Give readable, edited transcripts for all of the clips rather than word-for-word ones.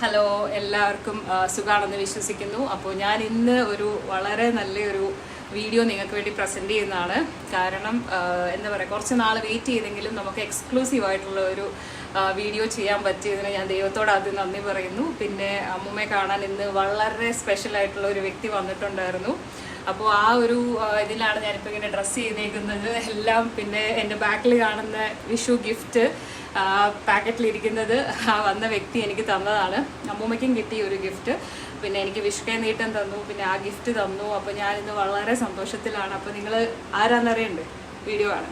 Hello, എല്ലാവർക്കും സുഖാണെന്ന് വിശ്വസിക്കുന്നു. അപ്പോൾ ഞാൻ ഇന്ന് ഒരു വളരെ നല്ലൊരു വീഡിയോ നിങ്ങൾക്ക് വേണ്ടി പ്രസൻറ്റ് ചെയ്യുന്നതാണ്. കാരണം എന്താ പറയുക, കുറച്ച് നാൾ വെയിറ്റ് ചെയ്തെങ്കിലും നമുക്ക് എക്സ്ക്ലൂസീവ് ആയിട്ടുള്ള ഒരു വീഡിയോ ചെയ്യാൻ പറ്റിയതിന് ഞാൻ ദൈവത്തോട് ആദ്യം നന്ദി പറയുന്നു. പിന്നെ അമ്മൂമ്മയെ കാണാൻ ഇന്ന് വളരെ സ്പെഷ്യലായിട്ടുള്ള ഒരു വ്യക്തി വന്നിട്ടുണ്ടായിരുന്നു. അപ്പോൾ ആ ഒരു ഇതിലാണ് ഞാനിപ്പോൾ ഇങ്ങനെ ഡ്രസ്സ് ചെയ്തേക്കുന്നത് എല്ലാം. പിന്നെ എൻ്റെ ബാക്കിൽ കാണുന്ന വിഷു ഗിഫ്റ്റ് പാക്കറ്റിലിരിക്കുന്നത് വന്ന വ്യക്തി എനിക്ക് തന്നതാണ്. അമ്മൂമ്മയ്ക്കും കിട്ടിയ ഒരു ഗിഫ്റ്റ്. പിന്നെ എനിക്ക് വിഷുക്കൈ നീട്ടം തന്നു, പിന്നെ ആ ഗിഫ്റ്റ് തന്നു. അപ്പോൾ ഞാനിന്ന് വളരെ സന്തോഷത്തിലാണ്. അപ്പോൾ നിങ്ങൾ ആരാന്നറിയണ്ടേ? വീഡിയോ ആണ്.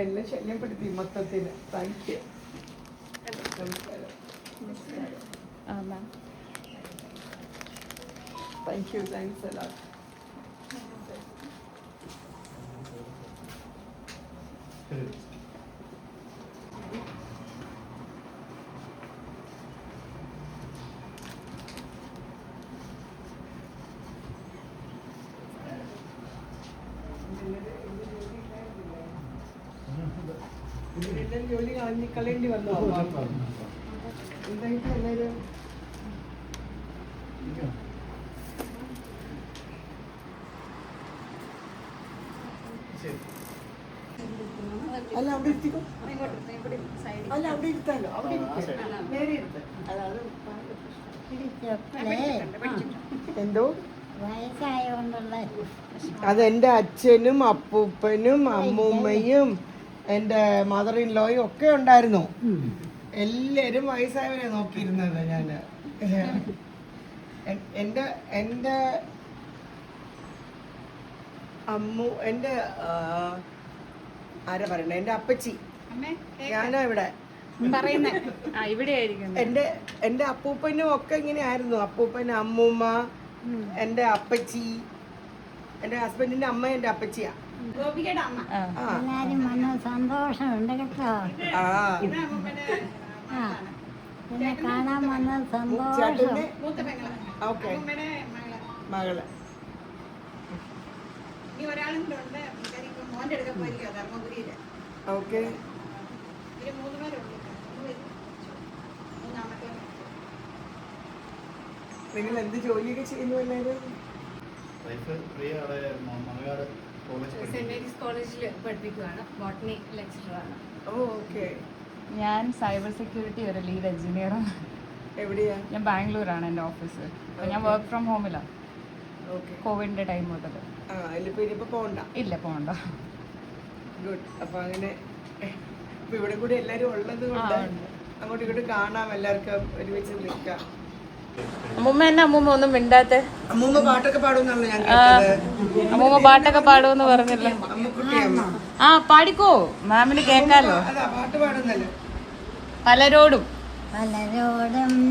എല്ലാം ശല്യപ്പെടുത്തി മൊത്തത്തിൽ. Thank you. Thank you. Thanks എല്ലാം. ജോലി കളയേണ്ടി വന്നു. എന്തായിട്ട് എല്ലാവരും അല്ല അവിടെ ഇരുത്തിക്കോ. അല്ല അവിടെ ഇരുത്താലോ, അവിടെ നേരെ ഇരുത്ത. അതാണ് എന്തോ അതെന്റെ അച്ഛനും അപ്പൂപ്പനും അമ്മൂമ്മയും എൻ്റെ മദർ ഇൻ ലോയും ഒക്കെ ഉണ്ടായിരുന്നു. എല്ലാവരും വയസ്സായവരെ നോക്കിയിരുന്നത്. ഞാൻ എൻ്റെ ആരാ പറയണേ, എൻ്റെ അപ്പച്ചി. ഞാനാ ഇവിടെ എൻ്റെ അപ്പൂപ്പനും ഒക്കെ ഇങ്ങനെ ആയിരുന്നു. അപ്പൂപ്പൻ, അമ്മൂമ്മ, എൻ്റെ അപ്പച്ചി, എൻ്റെ ഹസ്ബൻഡിന്റെ അമ്മ എൻ്റെ അപ്പച്ചിയാ. എല്ലാരും വന്ന സന്തോഷമുണ്ട് കേട്ടോ. പിന്നെ കാണാൻ വന്ന സന്തോഷം. മകള് ഓക്കെ. നിങ്ങൾ എന്ത് ജോലിയൊക്കെ ചെയ്യുന്നു എല്ലാവരും? സെന്റ് മേരീസ് കോളേജിൽ പഠിപ്പിക്കുകയാണ്. ബോട്ടണി ലെക്ചറാണ്. ഞാൻ സൈബർ സെക്യൂരിറ്റി ഒരു ലീഡ് എഞ്ചിനീയറാണ്. എവിടെയാ? ഞാൻ ബാംഗ്ലൂരാണ് എൻ്റെ ഓഫീസ്. ഞാൻ വർക്ക് ഫ്രം ഹോമിലാണ് കോവിഡിന്റെ ടൈം മുതൽ. ഇല്ല, പോകണ്ട. ഗുഡ്. അപ്പൊ അങ്ങനെ ഇവിടെ കൂടി എല്ലാരും ഉള്ളത് കൊണ്ട് അങ്ങോട്ടും ഇങ്ങോട്ടും കാണാം, എല്ലാവർക്കും ഒരുമിച്ച് നിൽക്കാം. അമ്മൂമ്മ എന്നെ അമ്മൂമ്മ ഒന്നും മിണ്ടാത്തെ. അമ്മൂമ്മ പാട്ടൊക്കെ പാടുമെന്നാണല്ലോ ഞാൻ കേട്ടത്. അമ്മൂമ്മ പാട്ടൊക്കെ പാടുമെന്ന് പറഞ്ഞില്ല. ആ പാടിക്കോ, മാമിന് കേൾക്കാലോ. പാട്ട് പാടുന്നല്ലോ. പലരോടും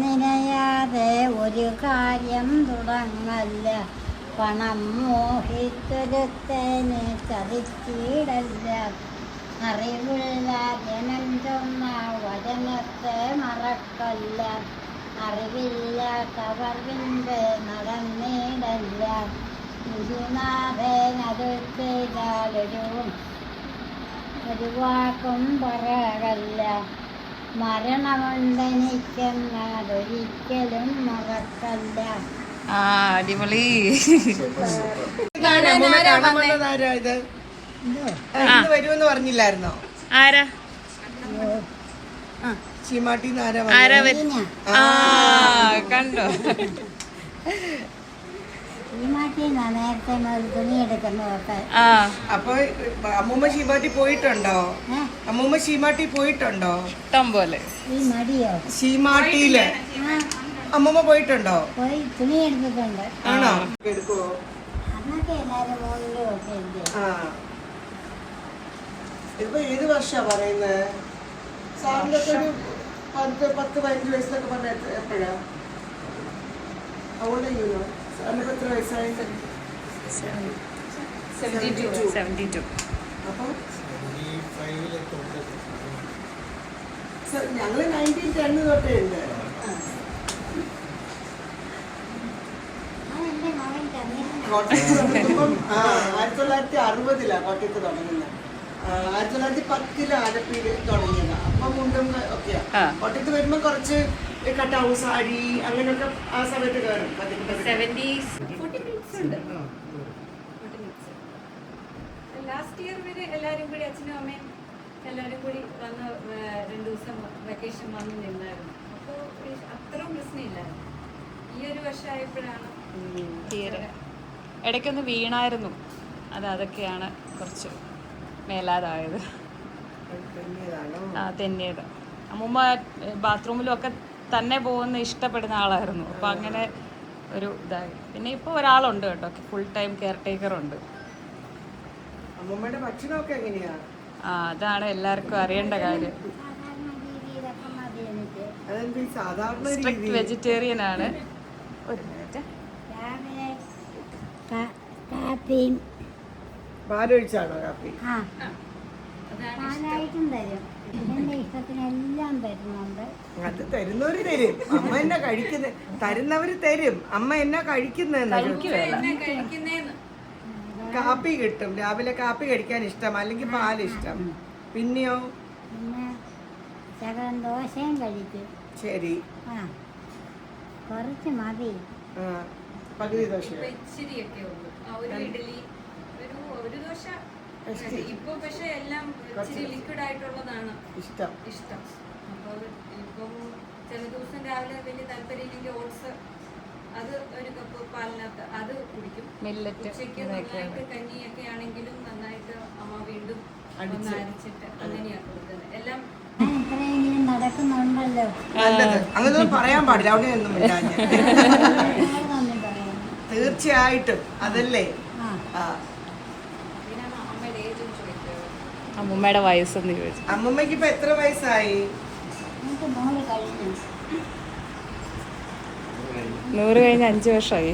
നിനയാതെ ഒരു കാര്യം തുടങ്ങല്ല. പണം മോഹിച്ചൊരുത്തേന് ചതിച്ചിടല്ല. അറിവുള്ള ജനം ചൊന്ന വചനത്തെ മറക്കല്ല. അറിവില്ലാത്തവർവിന്റെ നടന്നിടല്ല. ഒരു വാക്കും പറയല്ല. മരണമുണ്ടെനിക്കെന്നതൊരിക്കലും മറക്കല്ല. അടിപൊളി. വരുമെന്ന് പറഞ്ഞില്ലായിരുന്നോ? ആരാ? ചീമാട്ടിന്ന് കണ്ടോ? നേരത്തെ തുണി എടുക്കുന്നതൊക്കെ. അപ്പൊ അമ്മൂമ്മ ശീമാട്ടി പോയിട്ടുണ്ടോ? അമ്മൂമ്മ ശീമാട്ടി പോയിട്ടുണ്ടോ? ഇഷ്ടം പോലെ. ഈ മടിയോ? ശീമാട്ടിയില് അമ്മമ്മ പോയിട്ടുണ്ടോ? പോയി തുണി എടുത്തിട്ടുണ്ട്. ആണോ? എടുക്കുവോ? അന്നൊക്കെ എല്ലാവരും മുകളിലും ഒക്കെ ഉണ്ട്. ആ ഇപ്പൊ ഏത് വർഷാ പറയുന്നത്? സാറിന്റെ ഒരു 10-15 വയസ്സിലൊക്കെ പറഞ്ഞ എപ്പോഴാ? അവിടെ സാറിന് എത്ര വയസ്സായി? 72. അപ്പൊ ഞങ്ങള് 1910 തൊട്ടേ ഉണ്ട്. അതെന്റെ മകൻ തന്നെയാണ്. കോട്ടയത്ത് തുടങ്ങുമ്പം 1960 കോട്ടയത്ത് തുടങ്ങുന്നത്. 1910 ആലപ്പിയിൽ തുടങ്ങിയതാ. അപ്പം മുണ്ടും ഒക്കെയാ. കോട്ടയത്ത് വരുമ്പോ കുറച്ച് കട്ടാവും, സാരി അങ്ങനെയൊക്കെ ആ സമയത്ത് കയറും. 70s 40 minutes ഉണ്ട്. ലാസ്റ്റ് ഇയർ വരെ എല്ലാവരും കൂടി അച്ഛനും അമ്മയും എല്ലാവരും കൂടി വന്ന് 2 ദിവസം വെക്കേഷൻ വന്ന് നിന്നായിരുന്നു. അപ്പോൾ അത്രയും പ്രശ്നമില്ലായിരുന്നു. ഈ ഒരു വർഷമായപ്പോഴാണ് ഇടയ്ക്കൊന്ന് വീണായിരുന്നു. അതൊക്കെയാണ് കുറച്ച് മേലാതായത്. തെന്നിയത്. അമ്മൂമ്മ ബാത്റൂമിലും ഒക്കെ തന്നെ പോകുന്ന ഇഷ്ടപ്പെടുന്ന ആളായിരുന്നു. അപ്പോൾ അങ്ങനെ ഒരു ഇതായി. പിന്നെ ഇപ്പോൾ ഒരാളുണ്ട് കേട്ടോ, ഫുൾ ടൈം കെയർ ടേക്കർ ഉണ്ട്. അമ്മൂമ്മയുടെ ഭക്ഷണമൊക്കെ എങ്ങനെയാ? അതാണ് എല്ലാവർക്കും അറിയേണ്ട കാര്യം. സാധാരണ രീതിയിലൊക്കെ മതി എനിക്ക്. അതെന്ത് സാധാരണ സ്ട്രിക്റ്റ് വെജിറ്റേറിയൻ ആണ്. ഒരു മിനിറ്റ്. രാവിലെ കാപ്പിയും പാലൊഴിച്ചാണോ കാപ്പി? പാലായിട്ടും തരും. എന്റെ ഇഷ്ടത്തിനെല്ലാം തരുന്നുണ്ട്. അത് തരുന്നവര് തരും. അമ്മ എന്നാ കഴിക്കുന്ന തരുന്നവര് തരും. അമ്മ എന്നാ കഴിക്കുന്നേന്ന്. കാപ്പി കിട്ടും. രാവിലെ കാപ്പി കഴിക്കാൻ ഇഷ്ടം, അല്ലെങ്കിൽ പാൽ ഇഷ്ടം. പിന്നെയോ? പിന്നെ ശകലം ദോശയും കഴിക്കും. ശരി. കുറച്ച് മതി. പകുതി ദോശ. ഇച്ചിരിയൊക്കെ ഉള്ളൂ. ഒരു ഇഡലി, ഒരു ദോശ. ഇപ്പൊ പക്ഷെ എല്ലാം ഇച്ചിരി ലിക്വിഡ് ആയിട്ടുള്ളതാണ് ഇഷ്ടം. അപ്പോൾ ഇപ്പം ചില ദിവസം രാവിലെ വലിയ താല്പര്യമില്ലെങ്കിൽ ഓട്സ്, അത് ഒരു കപ്പ് പാലിനകത്ത് അത് കുടിക്കും. ഉച്ചയ്ക്ക് നന്നായിട്ട് കഞ്ഞിയൊക്കെ ആണെങ്കിലും നന്നായിട്ട് അമ്മ വീണ്ടും ഒന്ന് അരച്ചിട്ട് അങ്ങനെയാണ് കൊടുക്കുന്നത്. എല്ലാം ഇത്രയെങ്കിലും നടക്കുന്നുണ്ടല്ലോ. നല്ലത്. അങ്ങനൊന്നും പറയാൻ പാടില്ല. അവിടെ ഒന്നും നന്ദി പറയാം. തീർച്ചയായിട്ടും അതല്ലേ. അമ്മൂമ്മയുടെ വയസ്സെന്ന് ചോദിച്ചു. അമ്മമ്മക്ക് ഇപ്പൊ എത്ര വയസ്സായി? എനിക്ക് 100 കഴിഞ്ഞു. 100 കഴിഞ്ഞ് 5 വർഷമായി.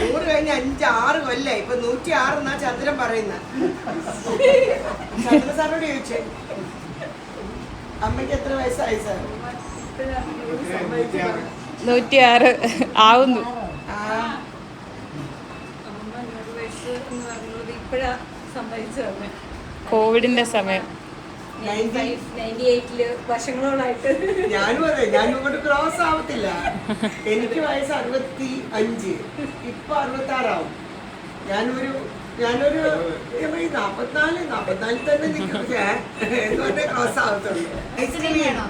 100 കഴിഞ്ഞ് 5-6 കൊല്ലേ. ഇപ്പൊ 106 എന്നാ ചന്ദ്രൻ പറയുന്ന. ചന്ദ്ര സാറിനോട് ചോദിച്ചേ അമ്മയ്ക്ക് എത്ര വയസ്സായി സാർ? 106 ആവുന്നു. ഇപ്പോഴാ സംഭവിച്ചത്. കോവിഡിന്റെ സമയം 98 വർഷങ്ങളോളായിട്ട്. ഞാനും അതെ. ഞാനും ഇങ്ങോട്ട് ക്രോസ് ആവത്തില്ല. എനിക്ക് വയസ്സ് 65. ഇപ്പൊ 66 ആവും. ഞാനൊരു 44 തന്നെ നിൽക്കും. എന്തുകൊണ്ടേ ക്രോസ് ആവത്തുള്ളൂ. ഐസ്ക്രീം വേണോ?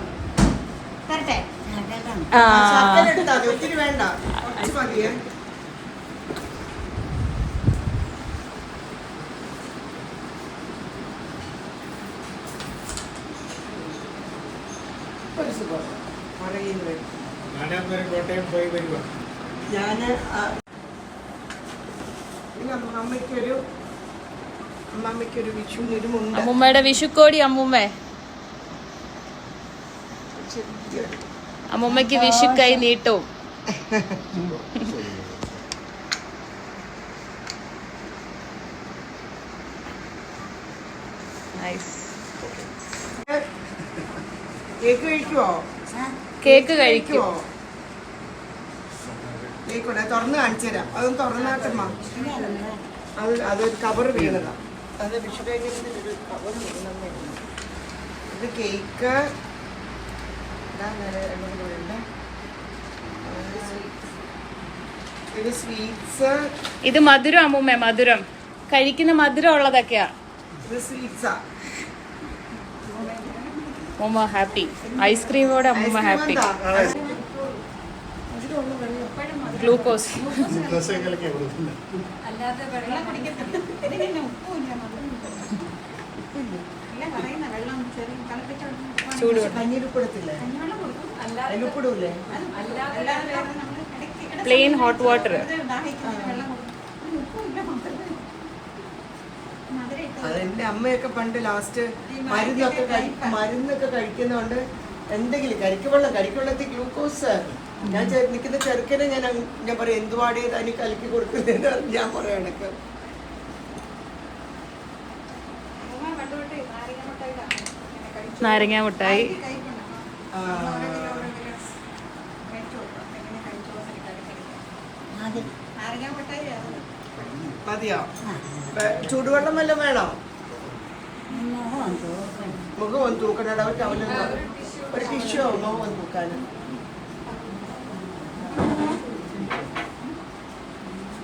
ശർക്കര എടുത്താൽ മതി. ഒത്തിരി വേണ്ട, കുറച്ച് മതിയേ. ഒരു സുഖം പറയുന്നത്. കോട്ടയം പോയി വരുക. ഞാന് അമ്മമ്മയ്ക്കൊരു വിഷുവിനൊരു മുണ്ട്. അമ്മൂമ്മയുടെ വിഷുക്കോടി. അമ്മൂമ്മയ്ക്ക് വിഷു കൈ നീട്ടവും. കേക്ക് കഴിക്കുവോ? കേക്ക് കഴിക്കുവോ? കേക്കോട്ടെ, തുറന്ന് കാണിച്ചു തരാം. അതൊന്ന് തുറന്നാട്ടമ്മ. അതൊരു കവർ വീണതാ. അത് വിഷു കഴിഞ്ഞിട്ട് ഒരു കവർ വീണേ. ഇത് കേക്ക്. ഇത് സ്വീറ്റ്സ്. ഇത് മധുരം അമ്മൂമ്മ. മധുരം കഴിക്കുന്ന മധുരം ഉള്ളതൊക്കെയാ. ഇത് സ്വീറ്റ്സാ. അമ്മൂമ്മ ഹാപ്പി. ഐസ്ക്രീമോടെ അമ്മൂമ്മ ഹാപ്പി. ഗ്ലൂക്കോസ്. അല്ലാതെ വെള്ളം കുടിക്കത്തില്ല. ചൂട് കഞ്ഞിരിപ്പിടത്തില്ലേ അതിലുപ്പിടൂലേ? Plain hot water. അതെന്റെ അമ്മയൊക്കെ പണ്ട് ലാസ്റ്റ് മരുന്നൊക്കെ കഴിക്കുന്നോണ്ട് എന്തെങ്കിലും കരിക്കുവെള്ളത്തിൽ ഗ്ലൂക്കോസ് ഞാൻ നിൽക്കുന്ന ചെറുക്കനെ ഞാൻ പറയും എന്തുവാടി തനി കലക്കി കൊടുക്കുന്നതെന്ന് ഞാൻ പറയാം എനിക്ക്. നാരങ്ങ മിഠായി. മതിയോ? ചൂടുവെള്ളം വല്ലതും വേണോ? മുഖം ഒന്ന് തൂക്കണ ഒരു ടിഷ്യൂ മുഖം ഒന്ന് തൂക്കാനും.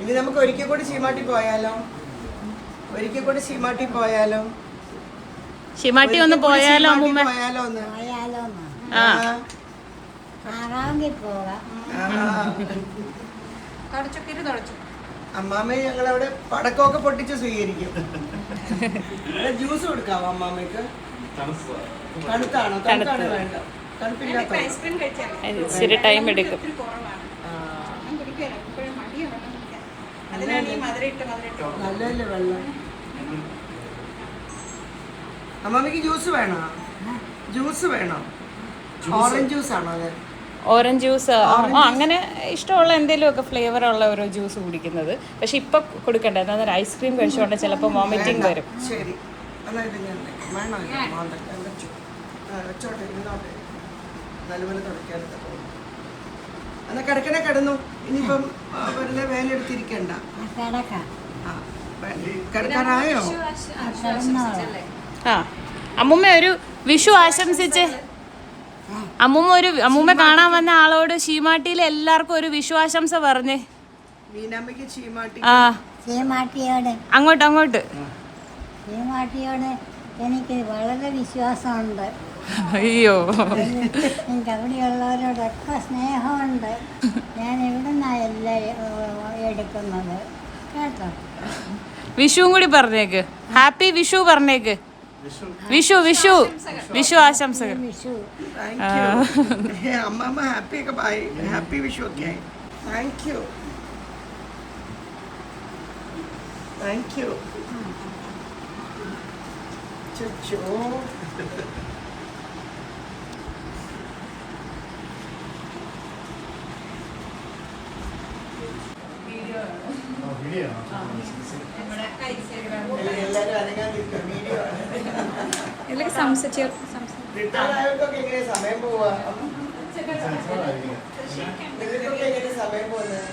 ഇനി നമുക്ക് ഒരിക്കൽ കൂടി ചീമാട്ടി പോയാലോ? ഷിമാട്ടി ഒന്ന് പോയാലോ അമ്മൂമ്മ? പോയാലോ ഒന്ന്? ആ ആറാമെങ്കിൽ പോകാം. അമ്മാമ്മയെ ഞങ്ങളവിടെ പടക്കമൊക്കെ പൊട്ടിച്ച് സ്വീകരിക്കും. ജ്യൂസ് കൊടുക്കാവോ അമ്മാമ്മയ്ക്ക്? തണുത്താണോ? തണുത്താണ് വേണ്ട. തണുപ്പില്ലാത്ത ഇച്ചിരി ടൈം എടുക്കും. നല്ലല്ലേ വെള്ളം? അമ്മാമ്മയ്ക്ക് ജ്യൂസ് വേണോ? ഓറഞ്ച് ജ്യൂസ് ആണോ അത്? ഓറഞ്ച് ജ്യൂസ് അങ്ങനെ ഇഷ്ടമുള്ള എന്തെങ്കിലുമൊക്കെ ഫ്ലേവർ ഉള്ള ഒരു ജ്യൂസ് കുടിക്കുന്നത്. പക്ഷെ ഇപ്പൊ കൊടുക്കണ്ട, എന്താ ഐസ്ക്രീം കഴിച്ചുകൊണ്ട് ചിലപ്പോൾ വോമിറ്റിംഗ് വരും. ശരി, അതായത് ഞാൻ വെച്ചോട്ടെ, ഇരുന്നോട്ടെ. നല്ലപോലെ തുടക്കാനൊക്കെ പോകും. എന്നാ കിടന്നു. ഇനിയിപ്പം വെറുതെ വേലെടുത്തിരിക്കണ്ട. കിടക്കാറായോ? ആ അമ്മൂമ്മ ഒരു വിഷു ആശംസിച്ച്. അമ്മൂമ്മ കാണാൻ വന്ന ആളോട് ചീമാട്ടിയിലെ എല്ലാവർക്കും ഒരു വിഷു ആശംസ പറഞ്ഞേ. മീനാമ്മയ്ക്ക് ചീമാട്ടി. ആ ചീമാട്ടിയോട് അങ്ങോട്ട് എനിക്ക് വളരെ വിശ്വാസമുണ്ട്. അയ്യോ, എനിക്ക് അവിടെയുള്ളവരോടൊക്കെ സ്നേഹമുണ്ട്. ഞാൻ എവിടുന്നാ എല്ലാം എടുക്കുന്നത് കേട്ടോ. വിഷുവും കൂടി പറഞ്ഞേക്ക്. ഹാപ്പി വിഷു പറഞ്ഞേക്ക്. വിഷു ആശംസകൾ. വിഷു അമ്മ ഹാപ്പി ഒക്കെ ബൈ. ഹാപ്പി വിഷു ഒക്കെ. Thank you. ചോ എല്ലാരും അനങ്ങാതിരിക്കും. വീഡിയോ റിട്ടയർഡായവർക്കൊക്കെ എങ്ങനെ സമയം പോവാ? നിങ്ങൾക്കൊക്കെ എങ്ങനെ സമയം പോകുന്നത്?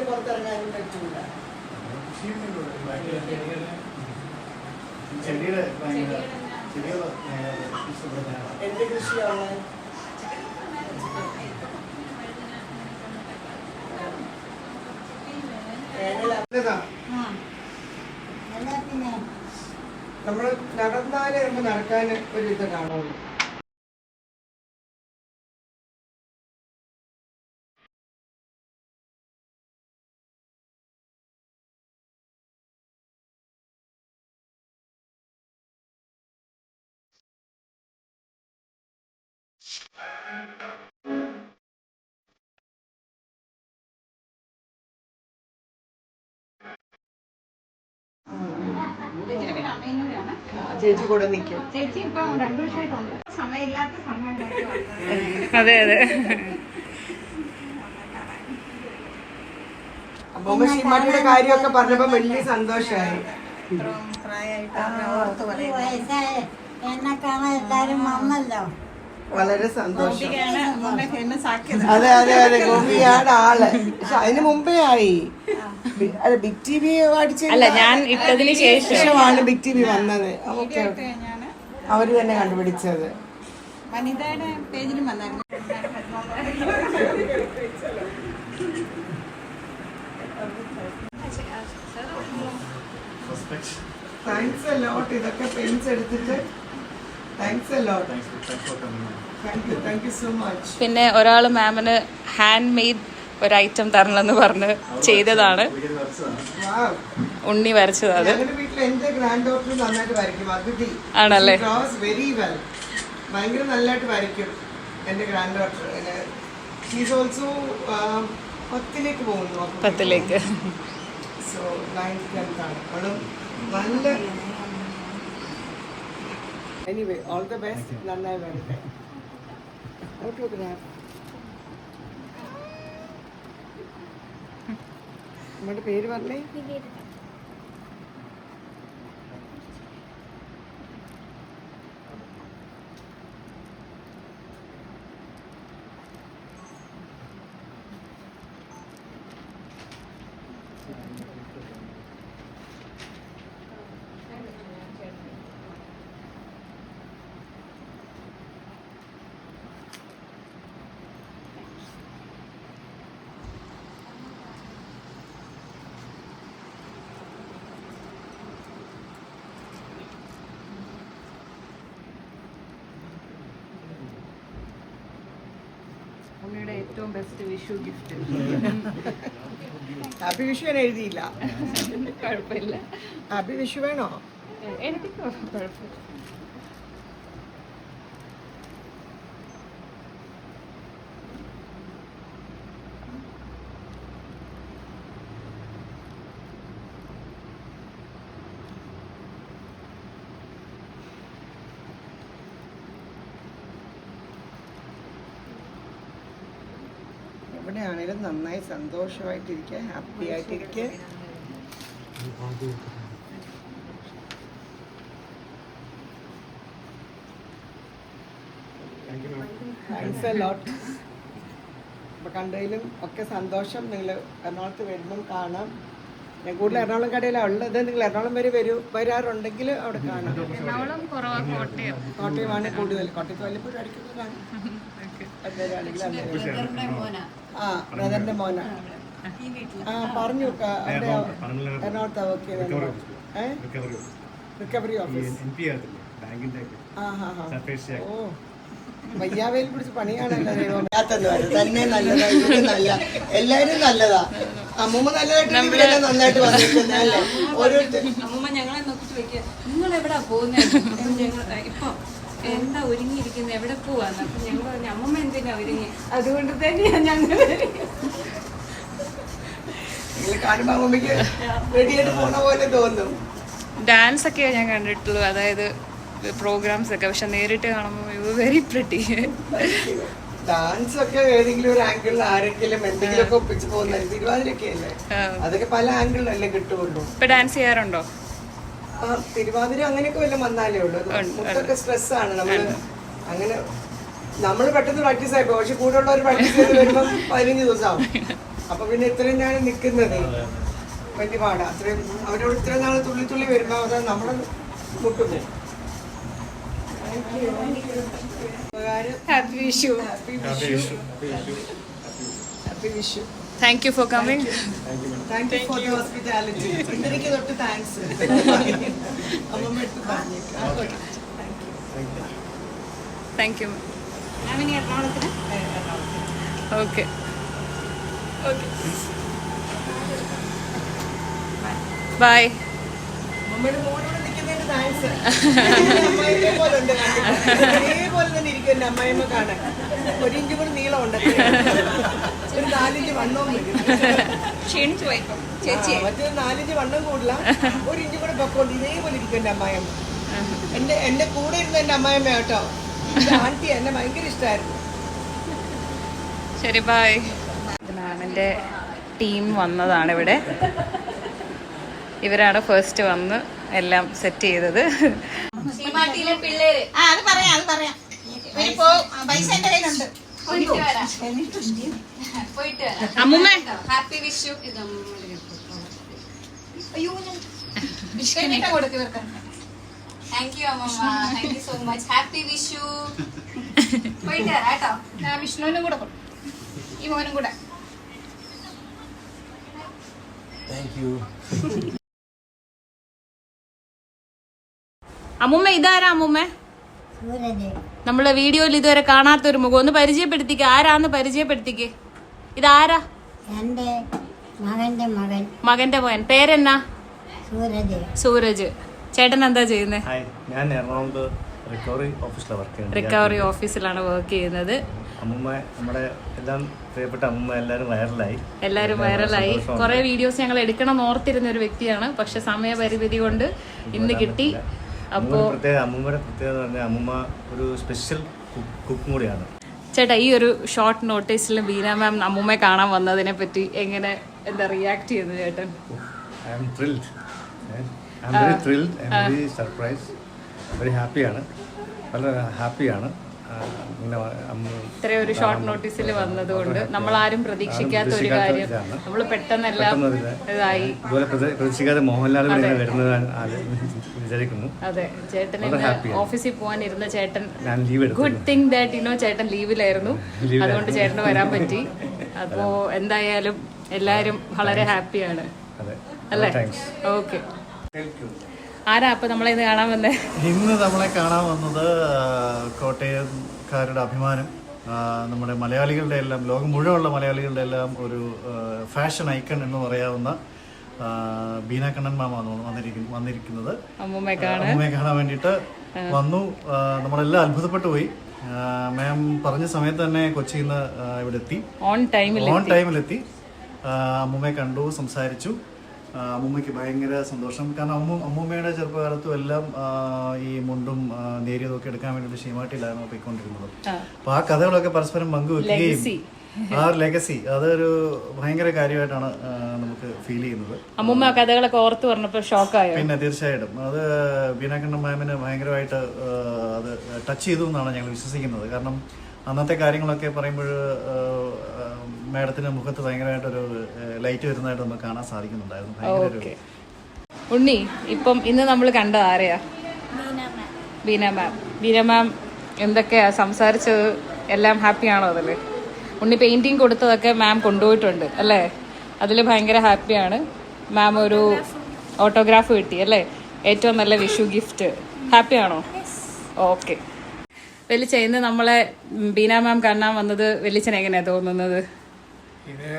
പുറത്തിറങ്ങാനും പറ്റൂല. എന്ത് കൃഷിയാണ്? നമ്മൾ നടന്നാലേ നമുക്ക് നടക്കാൻ ഒരു ഇത് കാണുള്ളൂ. ചേച്ചി കൂടെ നിൽക്കും. അതെ അപ്പൊ ഷീമാട്ടിയുടെ കാര്യമൊക്കെ പറഞ്ഞപ്പോ വലിയ സന്തോഷമായി. എന്നെ കാണാൻ എല്ലാരും വന്നല്ലോ. വളരെ സന്തോഷം. അതെ ഗോപിയാണ് ആള്. പക്ഷെ അതിന് മുമ്പേ ആയി. അല്ല, ബിഗ് ടി വി അല്ല, ഞാൻ ഇട്ടതിന് ശേഷമാണ് ബിഗ് ടി വി വന്നത്. ഓക്കെ, അവര് തന്നെ കണ്ടുപിടിച്ചത്. വനിതയുടെ പേജിലും വന്നായിരുന്നു. Thanks a lot. ഇതൊക്കെ പെയിന്റ്സ് എടുത്തിട്ട് thanks a lot. Thank you so much. പിന്നെ ഒരാൾ മാമിന് ഹാൻഡ് മെയ്ഡ് ഒരു ഐറ്റം തരണമെന്ന് പറഞ്ഞ് ചെയ്തതാണ്. ഉണ്ണി വരച്ചത് അത്. ഞങ്ങളുടെ വീട്ടിൽ എന്റെ ഗ്രാൻഡ് ഡോട്ടർ നന്നായിട്ട് വരയ്ക്കും. അതിഥി ആണല്ലേ? വെരി വെൽ, ഭയങ്കര നല്ലതായിട്ട് വരയ്ക്കും എന്റെ ഗ്രാൻഡ് ഡോട്ടർ. ഷീസ് ഓൾസോ 10ലേക്ക് പോകുന്നു. 10ലേക്ക്. സോ 9th 10th ആണ്. അവളും നല്ല എനിവേ ഓൾ ദ ബെസ്റ്റ്. നന്നായി വരട്ടെ. നമ്മുടെ പേര് പറഞ്ഞേ. ഉണ്ണിയുടെ ഏറ്റവും best Vishu gift. Happy Vishu ഞാൻ എഴുതിയില്ല. കുഴപ്പമില്ല. ഹാപ്പി വിഷു വേണോ? എനിക്ക് കുഴപ്പമില്ല. എവിടെയാണേലും നന്നായി സന്തോഷമായിട്ടിരിക്കുക, ഹാപ്പി ആയിട്ടിരിക്കുക. Thanks a lot. അപ്പോൾ കണ്ടതിലും ഒക്കെ സന്തോഷം. നിങ്ങൾ എറണാകുളത്ത് വരുമ്പം കാണാം. ഞാൻ കൂടുതൽ എറണാകുളം കടയിലാണ് ഉള്ളത്. നിങ്ങൾ എറണാകുളം വരെ വരാറുണ്ടെങ്കിൽ അവിടെ കാണാം. കോട്ടയമാണ് കൂടുതൽ. കോട്ടയത്ത് വല്ലപ്പോഴും അടിക്കുന്നത് കാണാം. ബ്രദറിന്റെ മോനാണ്. പറഞ്ഞു എറണാകുളത്ത് വർക്ക് ചെയ്യുന്നത്. Recovery office. ഓ, വയ്യാവേൽ പിടിച്ച് പണിയാണല്ലോ ദൈവം. തന്നെ നല്ലതാ, നല്ല എല്ലാരും നല്ലതാ. അമ്മൂമ്മ നല്ലതായിട്ട് നന്നായിട്ട് വന്നിരിക്കുന്നല്ലേ ഓരോരുത്തർ. അമ്മൂമ്മ ഞങ്ങളെ നോക്കിട്ട് വെക്കുക, നിങ്ങൾ എവിടാ പോകുന്നത്? ഞങ്ങൾ ഇപ്പം എന്താ ഒരുങ്ങിയിരിക്കുന്നത്, എവിടെ പോവാന്ന്? അപ്പൊ ഞങ്ങൾ പറഞ്ഞു അമ്മമ്മ എന്തിനാ ഒരുങ്ങി, അതുകൊണ്ട് തന്നെയാ ഞങ്ങൾ കാണുമ്പോ അമ്മമ്മക്ക് റെഡിയായിട്ട് പോണ പോലെ തോന്നും. ഡാൻസ് ഒക്കെ ഞാൻ കണ്ടിട്ടുള്ളൂ, അതായത് പ്രോഗ്രാംസ് ഒക്കെ. പക്ഷെ നേരിട്ട് കാണുമ്പോൾ വെരി പ്രിറ്റി. ഡാൻസ് ഒക്കെ ഏതെങ്കിലും ഒരു ആംഗിളിൽ ആരെങ്കിലും എന്തെങ്കിലും ഒക്കെ ഒപ്പിച്ച് പോകുന്ന തിരുവാതിരൊക്കെ അല്ലേ, അതൊക്കെ പല ആംഗിളിലല്ലേ കിട്ടുള്ളൂ. ഇപ്പൊ ഡാൻസ് ചെയ്യാറുണ്ടോ? തിരുവാതിര അങ്ങനെയൊക്കെ വല്ലതും വന്നാലേ ഉള്ളൂ. മുട്ടൊക്കെ സ്ട്രെസ്സാണ്. അങ്ങനെ നമ്മൾ പെട്ടെന്ന് പ്രാക്ടീസ് ആയിപ്പോ. പക്ഷെ കൂടെ ഉള്ളവർ പ്രാക്ടീസ് ചെയ്ത് വരുമ്പോൾ 15 ദിവസമാവും. അപ്പൊ പിന്നെ ഇത്രയും ഞാൻ നിൽക്കുന്നത് വലിയ പാടാ. അത്രയും അവരോട് ഇത്രയും നാൾ തുള്ളി തുള്ളി വരുമ്പോ അത് നമ്മളെ മുട്ടുന്നു. Happy Vishu. Happy Vishu. Happy Vishu. Thank you for coming. Thank you for the hospitality. ഇന്നലേക്ക് തൊട്ട് താങ്ക്സ്. അമ്മമ്മ എടുത്ത് പറഞ്ഞേക്കാം. Thank you. ഓക്കെ. ബൈ. അമ്മയുടെ മോനോട് നിൽക്കുന്നതിന് താങ്ക്സ്. അമ്മായിയെ പോലെ ഉണ്ട്, ഇതേപോലെ തന്നെ ഇരിക്കും എന്റെ അമ്മായിമ്മ കാണാൻ. 1 ഇഞ്ച് കൂടി നീളമുണ്ട്, ഒരു 4 ഇഞ്ച് വണ്ണവും വരും. ക്ഷീണിച്ചു പോയിപ്പോ ചേച്ചി. മറ്റൊരു 4 ഇഞ്ച് വണ്ണം കൂടില്ല, 1 ഇഞ്ച് കൂടെ പൊക്കോണ്ട് ഇതേപോലെ ഇരിക്കും എന്റെ അമ്മായിമ്മ. എന്റെ കൂടെ ഇരുന്ന എന്റെ അമ്മായിമ്മ കേട്ടോ. എന്റെ ആന്റി എന്നെ ഭയങ്കര ഇഷ്ടമായിരുന്നു. ശരി, ബൈ. മാമിൻ്റെ ടീം വന്നതാണ് ഇവിടെ. ഇവരാണ് ഫസ്റ്റ് വന്ന് എല്ലാം സെറ്റ് ചെയ്തത്. പിള്ളേര് അത് പറയാം. പൈസ എന്റെ കയ്യിലുണ്ട്. പോയിട്ട് അമ്മുമ്മ ഹാപ്പി വിഷു. അയ്യോ കൊടുക്ക് ഇവർക്ക്. താങ്ക് യു അമ്മമ്മ, thank you so much. Happy Vishu. പോയിട്ട് കേട്ടോ. ഞാൻ വിഷ്ണുവിനും കൂടെ കൊടുക്കും, ഈ മോനും കൂടെ. അമ്മുമ്മ ഇതാരാ അമ്മുമ്മ? സൂരജ് നമ്മളെ വീഡിയോയിൽ ഇതുവരെ കാണാത്തൊരു മുഖം ഒന്ന് പരിചയപ്പെടുത്തിക്ക്. ആരാന്ന് പരിചയപ്പെടുത്തിക്ക്. ഇതാരാ? എൻ്റെ മകൻ്റെ മകൻ മകന്റെ മോൻ. പേരെന്നാ? സൂരജ്. സൂരജ്. ചേട്ടൻ എന്താ ചെയ്യുന്നത്? ഹായ്, ഞാൻ എറണാകുളത്ത് റിക്കവറി ഓഫീസിലാണ് വർക്ക് ചെയ്യുന്നത്. റിക്കവറി ഓഫീസിലാണ് വർക്ക് ചെയ്യുന്നത്. അമ്മൂമ്മ, നമ്മുടെ എല്ലാം പ്രിയപ്പെട്ട അമ്മൂമ്മ എല്ലാവരും വൈറലായി. കുറെ വീഡിയോസ് ഞങ്ങൾ എടുക്കണം എന്ന് ഓർത്തിരുന്ന ഒരു വ്യക്തിയാണ്, പക്ഷെ സമയപരിമിതി കൊണ്ട് ഇന്ന് കിട്ടി. അപ്പോൾ അമ്മൂമ്മയുടെ പ്രത്യേകത എന്ന് പറഞ്ഞാൽ അമ്മൂമ്മ ഒരു സ്പെഷ്യൽ കുക്കും കൂടിയാണ്. ചേട്ടാ, ഈ ഒരു ഷോർട്ട് നോട്ടീസിൽ ബീന മാം അമ്മൂമ്മയെ കാണാൻ വന്നതിനെ പറ്റി എങ്ങനെ എന്താ റിയാക്ട് ചെയ്യുന്നത് ചേട്ടൻ? I am thrilled. I'm very thrilled. I'm very surprised. very ഹാപ്പിയാണ്, വളരെ ഹാപ്പിയാണ്. ഇത്രയും ഒരു ഷോർട്ട് നോട്ടീസിൽ വന്നതുകൊണ്ട് നമ്മൾ ആരും പ്രതീക്ഷിക്കാത്ത ഒരു കാര്യം നമ്മൾ പെട്ടെന്നെല്ലാം ഇതായി. പ്രതീക്ഷിക്കാതെ മോഹൻലാൽ വിചാരിക്കുന്നു. അതെ, ചേട്ടൻ ഓഫീസിൽ പോകാനിരുന്ന ചേട്ടൻ ലീവ് ഗുഡ് തിങ് ദാറ്റ് ചേട്ടൻ ലീവിലായിരുന്നു, അതുകൊണ്ട് ചേട്ടന് വരാൻ പറ്റി. അപ്പോ എന്തായാലും എല്ലാരും വളരെ ഹാപ്പിയാണ് അല്ലേ? ഓക്കെ. ആരാ അപ്പൊ നമ്മളെ ഇന്ന് കാണാൻ വന്നേ? ഇന്ന് നമ്മളെ കാണാൻ വന്നത് കോട്ടയംകാരുടെ അഭിമാനം, നമ്മുടെ മലയാളികളുടെ എല്ലാം, ലോകം മുഴുവനുള്ള മലയാളികളുടെ എല്ലാം ഒരു ഫാഷൻ ഐക്കൺ എന്ന് പറയാവുന്ന ബീന കണ്ണൻ മാമാണ് വന്നിരിക്കുന്നത്. അമ്മൂമ്മയെ കാണാൻ വേണ്ടിയിട്ട് വന്നു. നമ്മളെല്ലാം അത്ഭുതപ്പെട്ടു പോയി. മാം പറഞ്ഞ സമയത്ത് തന്നെ കൊച്ചിയിൽ നിന്ന് ഇവിടെ എത്തി, ഓൺ ടൈമിലെത്തി. അമ്മൂമ്മയെ കണ്ടു, സംസാരിച്ചു. അമ്മൂമ്മയ്ക്ക് ഭയങ്കര സന്തോഷം. കാരണം അമ്മൂമ്മയുടെ ചെറുപ്പകാലത്തും എല്ലാം ഈ മുണ്ടും നേരിയതും ഒക്കെ എടുക്കാൻ വേണ്ടിയിട്ട് ഷീമാട്ടിയിലായിരുന്നു പോയിക്കൊണ്ടിരുന്നത്. അപ്പൊ ആ കഥകളൊക്കെ പരസ്പരം പങ്കുവെക്കുകയും ആ ലെഗസി അതൊരു ഭയങ്കര കാര്യമായിട്ടാണ് നമുക്ക് ഫീൽ ചെയ്യുന്നത്. അമ്മൂമ്മ കഥകളൊക്കെ ഓർത്ത് പറഞ്ഞപ്പോൾ ഷോക്കായോ? പിന്നെ തീർച്ചയായിട്ടും അത് ബീന കണ്ണൻ മാമിന് ഭയങ്കരമായിട്ട് അത് ടച്ച് ചെയ്തു എന്നാണ് ഞങ്ങൾ വിശ്വസിക്കുന്നത്. കാരണം അന്നത്തെ കാര്യങ്ങളൊക്കെ പറയുമ്പോൾ മാഡത്തിന്റെ മുഖത്ത് ഭയങ്കരമായിട്ടൊരു ലൈറ്റ് വരുന്നതായിട്ട് നമുക്ക് കാണാൻ സാധിക്കുന്നുണ്ടായിരുന്നു. ഉണ്ണി, ഇപ്പം ഇന്ന് നമ്മൾ കണ്ടത് ആരെയാ? ബീന മാം എന്തൊക്കെയാ സംസാരിച്ചത്? എല്ലാം ഹാപ്പിയാണോ അതില്? ഉണ്ണി പെയിന്റിങ് കൊടുത്തതൊക്കെ മാം കൊണ്ടുപോയിട്ടുണ്ട് അല്ലേ? അതിൽ ഭയങ്കര ഹാപ്പിയാണ്. മാം ഒരു ഓട്ടോഗ്രാഫ് കിട്ടി അല്ലേ? ഏറ്റവും നല്ല വിഷു ഗിഫ്റ്റ്. ഹാപ്പിയാണോ? ഓക്കെ. വെളിച്ച, ഇന്ന് നമ്മളെ ബീന മാം കാണാൻ വന്നത് വെളിച്ചന് എങ്ങനെയാ തോന്നുന്നത്? ഇത്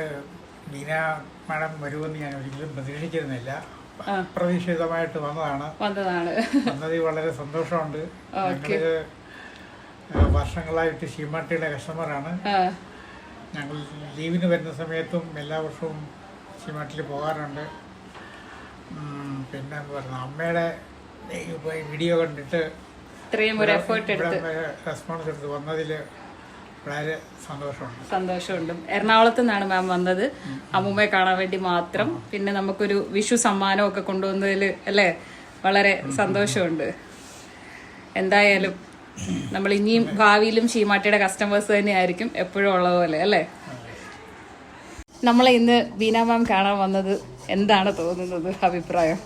ബീന മാഡം വരുമെന്ന് ഞാൻ ഒരിക്കലും പ്രതീക്ഷിച്ചിരുന്നില്ല. അപ്രതീക്ഷിതമായിട്ട് വന്നതിൽ വളരെ സന്തോഷമുണ്ട്. ഞങ്ങള് വർഷങ്ങളായിട്ട് ഷീമാട്ടിയുടെ കസ്റ്റമറാണ്. ഞങ്ങൾ ലീവിന് വരുന്ന സമയത്തും എല്ലാ വർഷവും ഷീമാട്ടിൽ പോകാറുണ്ട്. പിന്നെ എന്താ പറയുക, അമ്മയുടെ വീഡിയോ കണ്ടിട്ട് റെസ്പോൺസ് എടുത്ത് വന്നതിൽ വളരെ സന്തോഷമുണ്ട്. എറണാകുളത്ത് നിന്നാണ് മാം വന്നത് അമ്മൂമ്മയെ കാണാൻ വേണ്ടി മാത്രം. പിന്നെ നമുക്കൊരു വിഷു സമ്മാനം ഒക്കെ കൊണ്ടുവന്നതിൽ അല്ലേ വളരെ സന്തോഷമുണ്ട്. എന്തായാലും നമ്മൾ ഇനിയും ഭാവിയിലും ഷീമാട്ടിയുടെ കസ്റ്റമേഴ്സ് തന്നെയായിരിക്കും എപ്പോഴും ഉള്ള പോലെ അല്ലേ? നമ്മളെ ഇന്ന് ബീന മാം കാണാൻ വന്നത് എന്താണ് തോന്നുന്നത്, അഭിപ്രായം?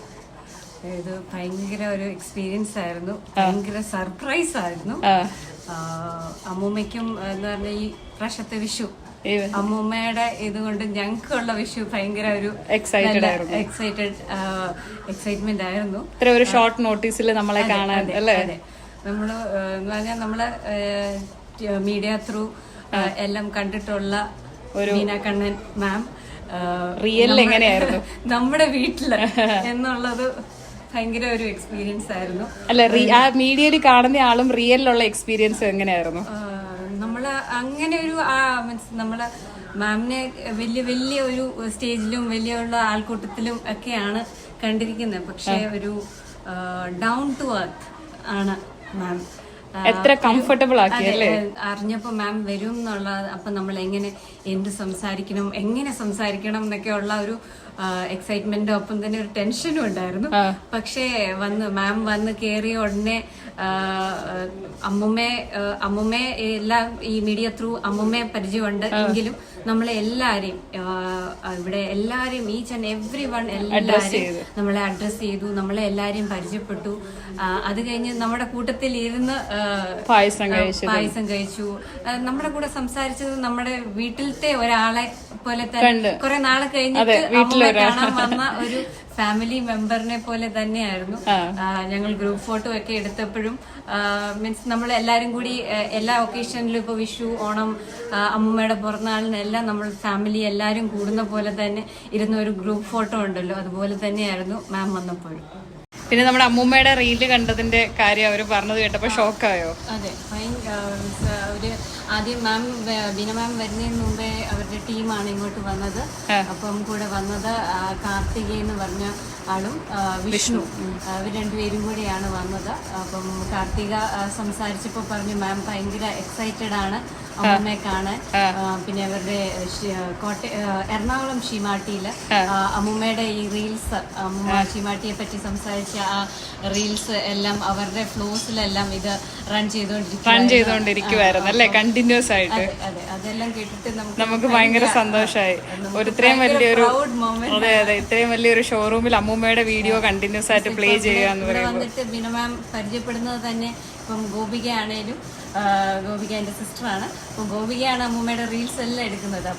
ഇത് ഭയങ്കര ഒരു എക്സ്പീരിയൻസ് ആയിരുന്നു, ഭയങ്കര സർപ്രൈസ് ആയിരുന്നു. അമ്മൂമ്മയ്ക്കും എന്ന് പറഞ്ഞ ഈ പ്രാവശ്യത്തെ വിഷു അമ്മൂമ്മയുടെ ഇതുകൊണ്ട് ഞങ്ങൾക്കുള്ള വിഷു ഭയങ്കര ഒരു എക്സൈറ്റ്മെന്റ് ആയിരുന്നു. ഇത്ര ഒരു ഷോർട്ട് നോട്ടീസിൽ നമ്മളെ കാണാൻ അല്ലേ? നമ്മള് എന്ന് പറഞ്ഞാൽ നമ്മള് മീഡിയ ത്രൂ എല്ലാം കണ്ടിട്ടുള്ള ബീന കണ്ണൻ മാം റിയൽ എങ്ങനെയായിരുന്നു നമ്മുടെ വീട്ടില് എന്നുള്ളത് ഭയങ്കര ഒരു എക്സ്പീരിയൻസ് ആയിരുന്നു. അല്ല, ആ മീഡിയയിൽ കാണുന്ന ആളും റിയലിലുള്ള എക്സ്പീരിയൻസ് എങ്ങനെയായിരുന്നു? നമ്മള് അങ്ങനെ ഒരു മീൻസ് നമ്മള് മാമിനെ വലിയ ഒരു സ്റ്റേജിലും വലിയുള്ള ആൾക്കൂട്ടത്തിലും ഒക്കെയാണ് കണ്ടിരിക്കുന്നത്. പക്ഷെ ഒരു ഡൗൺ ടു എർത്ത് ആണ് മാം. എത്ര കംഫർട്ടബിൾ ആക്കിയല്ലേ? അറിഞ്ഞപ്പോ മാം വരും എന്നുള്ള, അപ്പൊ നമ്മൾ എന്ത് സംസാരിക്കണം, എങ്ങനെ സംസാരിക്കണം എന്നൊക്കെ ഉള്ള ഒരു എക്സൈറ്റ്മെന്റും ഒപ്പം തന്നെ ഒരു ടെൻഷനും ഉണ്ടായിരുന്നു. പക്ഷേ മാം വന്ന് കയറിയ ഉടനെ അമ്മുമ്മയെ എല്ലാം ഈ മീഡിയ ത്രൂ അമ്മുമ്മയെ പരിചയമുണ്ട് എങ്കിലും നമ്മളെ എല്ലാരെയും ഇവിടെ എല്ലാരെയും ഈച്ച് ആൻഡ് എവ്രി വൺ എല്ലാരെയും നമ്മളെ അഡ്രസ് ചെയ്തു, നമ്മളെ എല്ലാരെയും പരിചയപ്പെട്ടു. അത് കഴിഞ്ഞ് നമ്മുടെ കൂട്ടത്തിൽ ഇരുന്ന് പായസം കഴിച്ചു. പായസം കഴിച്ചു. നമ്മുടെ കൂടെ സംസാരിച്ചത് നമ്മുടെ വീട്ടിലത്തെ ഒരാളെ പോലെ തന്നെ കുറെ നാളെ കഴിഞ്ഞിട്ട് അമ്മൂമ്മയെ കാണാൻ വന്ന ഒരു ഫാമിലി മെമ്പറിനെ പോലെ തന്നെയായിരുന്നു. ഞങ്ങൾ ഗ്രൂപ്പ് ഫോട്ടോ ഒക്കെ എടുത്തപ്പോഴും മീൻസ് നമ്മൾ എല്ലാരും കൂടി എല്ലാ ഒക്കേഷനിലും ഇപ്പൊ വിഷു, ഓണം, അമ്മൂമ്മയുടെ പിറന്നാളിനെല്ലാം നമ്മൾ ഫാമിലി എല്ലാരും കൂടുന്ന പോലെ തന്നെ ഇരുന്ന ഒരു ഗ്രൂപ്പ് ഫോട്ടോ ഉണ്ടല്ലോ, അതുപോലെ തന്നെയായിരുന്നു മാം വന്നപ്പോഴും. പിന്നെ നമ്മുടെ അമ്മൂമ്മയുടെ റീല് കണ്ടതിന്റെ കാര്യം അവര് പറഞ്ഞത് കേട്ടപ്പോ ഷോക്കായോ? അതെ, അവര് ആദ്യം മാം ബീന മാം വരുന്നതിന് മുമ്പേ അവരുടെ ടീമാണ് ഇങ്ങോട്ട് വന്നത്. അപ്പം കൂടെ വന്നത് കാർത്തിക് എന്ന് പറഞ്ഞ ആളും വിഷ്ണു, അവർ രണ്ടുപേരും കൂടിയാണ് വന്നത്. അപ്പം കാർത്തിക സംസാരിച്ചപ്പോൾ പറഞ്ഞു മാം ഭയങ്കര എക്സൈറ്റഡ് ആണ് അമ്മൂമ്മയെ കാണാൻ. പിന്നെ അവരുടെ എറണാകുളം ഷീമാട്ടിയില് അമ്മൂമ്മയുടെ ഈ റീൽസ്, അമ്മൂമ്മ ഷീമാട്ടിയെ പറ്റി സംസാരിച്ച ആ റീൽസ് എല്ലാം അവരുടെ ഫ്ലോസിലെല്ലാം ഇത് റൺ ചെയ്തോണ്ടിരിക്കുവായിരുന്നു അല്ലേ, കണ്ടിന്യൂസ് ആയിട്ട്. അതെ, അതെല്ലാം കേട്ടിട്ട് നമുക്ക് ഭയങ്കര സന്തോഷമായി. ഇത്രയും വലിയൊരു, അതെ ഇത്രയും വലിയൊരു ഷോറൂമിൽ അമ്മൂമ്മയുടെ വീഡിയോ കണ്ടിന്യൂസ് ആയിട്ട് പ്ലേ ചെയ്യുക എന്ന് പറയുമ്പോൾ വന്നിട്ട് ബിന മാം പരിചയപ്പെടുന്നത് തന്നെ ഇപ്പം ഗോപിക ആണേലും, ഗോപിക എൻ്റെ സിസ്റ്ററാണ്. അപ്പോൾ ഗോപികയാണ് അമ്മൂമ്മയുടെ റീൽസ് എല്ലാം എടുക്കുന്നത്.